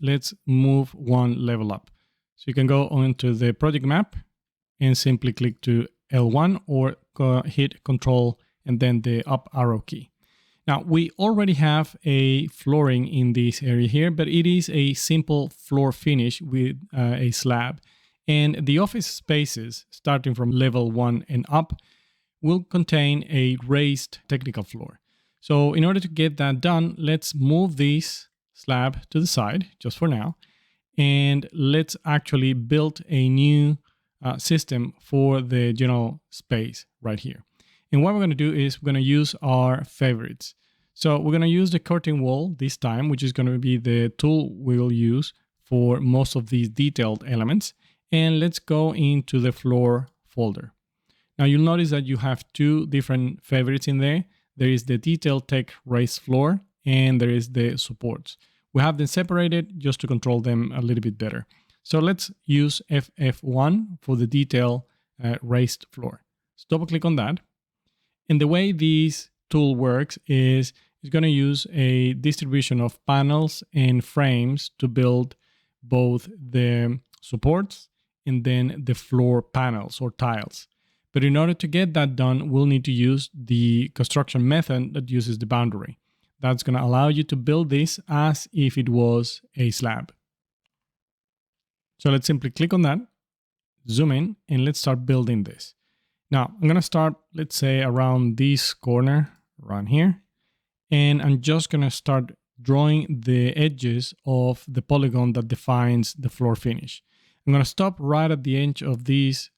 let's move one level up. So you can go onto the project map and simply click to L1 or hit Control and then the up arrow key. Now, we already have a flooring in this area here, but it is a simple floor finish with a slab. And the office spaces, starting from level 1 and up, will contain a raised technical floor. So in order to get that done, let's move this slab to the side, just for now, and let's actually build a new system for the general space right here. And what we're going to do is we're going to use our favorites. So we're going to use the curtain wall this time, which is going to be the tool we'll use for most of these detailed elements. And let's go into the floor folder. Now you'll notice that you have two different favorites in there. There is the detail tech raised floor and there is the supports. We have them separated just to control them a little bit better. So let's use FF1 for the detail raised floor. So double click on that. And the way this tool works is it's going to use a distribution of panels and frames to build both the supports and then the floor panels or tiles. But in order to get that done, we'll need to use the construction method that uses the boundary. That's going to allow you to build this as if it was a slab. So let's simply click on that, zoom in, and let's start building this. Now, I'm going to start, let's say, around this corner, around here. And I'm just going to start drawing the edges of the polygon that defines the floor finish. I'm going to stop right at the edge of this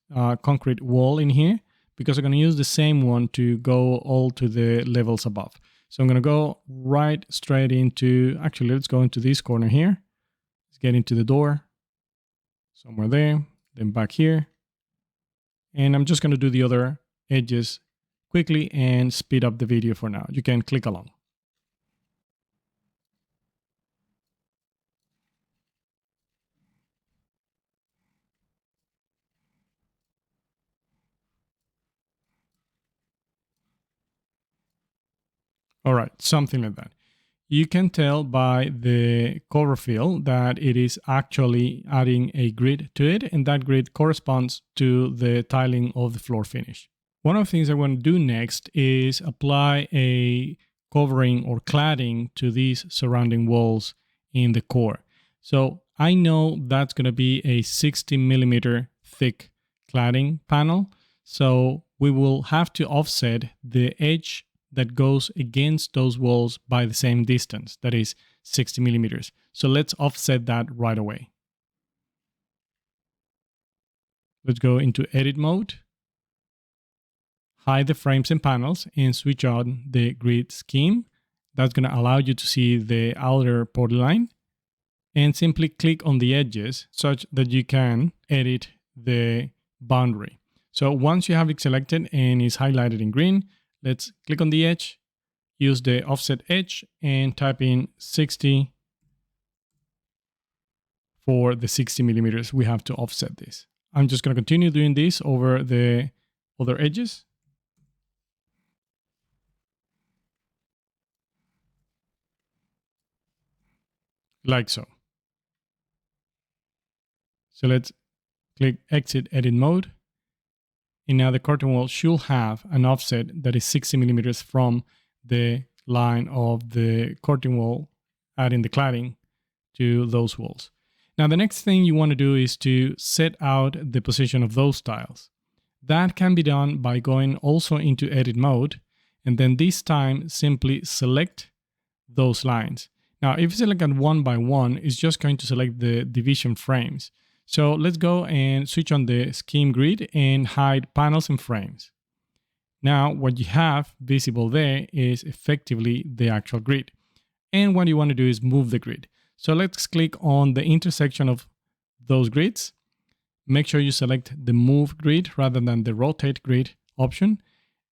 concrete wall in here because I'm going to use the same one to go all to the levels above. So I'm going to go right straight into, actually, let's go into this corner here. Let's get into the door, somewhere there, then back here. And I'm just going to do the other edges quickly and speed up the video for now. You can click along. All right, something like that. You can tell by the cover fill that it is actually adding a grid to it, and that grid corresponds to the tiling of the floor finish. One of the things I want to do next is apply a covering or cladding to these surrounding walls in the core. So I know that's going to be a 60 millimeter thick cladding panel. So we will have to offset the edge that goes against those walls by the same distance, that is 60 millimeters. So let's offset that right away. Let's go into edit mode, hide the frames and panels, and switch on the grid scheme. That's going to allow you to see the outer polyline, and simply click on the edges such that you can edit the boundary. So once you have it selected and it's highlighted in green, let's click on the edge, use the offset edge, and type in 60 for the 60 millimeters. We have to offset this. I'm just going to continue doing this over the other edges. Like so. So let's click exit edit mode. And now the curtain wall should have an offset that is 60 millimeters from the line of the curtain wall, adding the cladding to those walls. Now the next thing you want to do is to set out the position of those tiles. That can be done by going also into edit mode, and then this time simply select those lines. Now if you select it one by one, it's just going to select the division frames. So let's go and switch on the scheme grid and hide panels and frames. Now what you have visible there is effectively the actual grid. And what you want to do is move the grid. So let's click on the intersection of those grids. Make sure you select the move grid rather than the rotate grid option.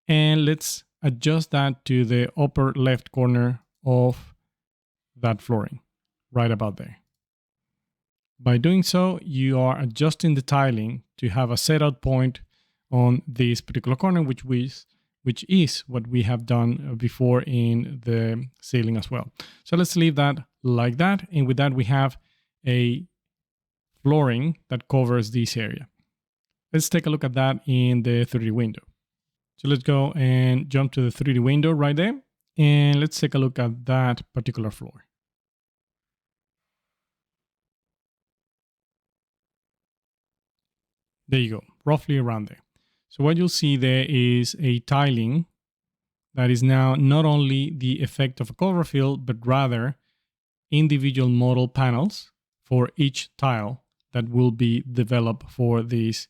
And let's adjust that to the upper left corner of that flooring, right about there. By doing so, you are adjusting the tiling to have a set out point on this particular corner, which is what we have done before in the ceiling as well. So let's leave that like that. And with that, we have a flooring that covers this area. Let's take a look at that in the 3D window. So let's go and jump to the 3D window right there. And let's take a look at that particular floor. There you go, roughly around there. So what you'll see there is a tiling that is now not only the effect of a cover fill, but rather individual model panels for each tile that will be developed for this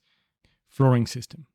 flooring system.